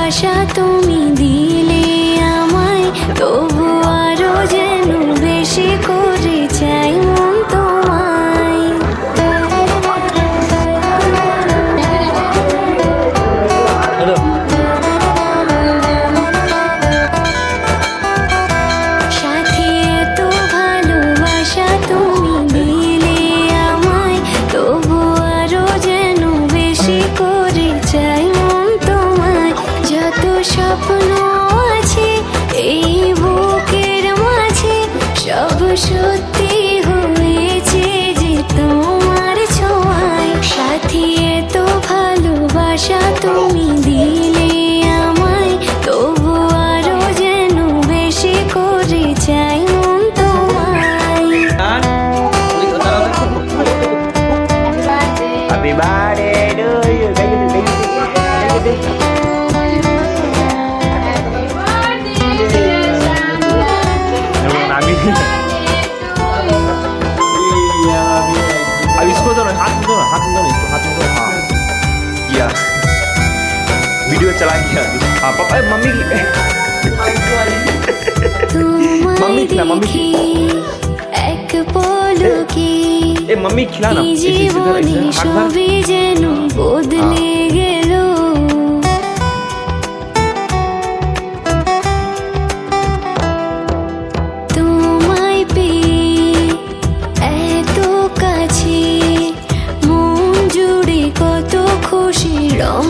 ভালোবাসা তুমি দিলে আমায়, তবু আরো যেন বেশি করে চাই মন তোমায়। সাথী এত ভালোবাসা তুমি দিলে আমায়, তবু আরো যেন বেশি করে চাই মন তোমায়। যত স্বপ্ন আছে এই বুকের মাঝে, সব সত্যি হয়েছে যে তোমার ছোঁয়ায়। সাথী এত ভালোবাসা তুমি দিলে আমায়, তবু আরো যেন বেশি করে চাই মন তোমায়। Happy birthday to you. अब इसको दो ना, हाथ में दो ना, हाथ में दो ना, इसको हाथ में दो। हाँ किया, वीडियो चला गया। हाँ पापा मम्मी मम्मी खिला, मम्मी की एक पलके ए मम्मी खिला ना, জীবনে সবই যেন বদলে গেল। তোমায় পেয়ে এত কাছে, মন জুড়ে কত খুশি রং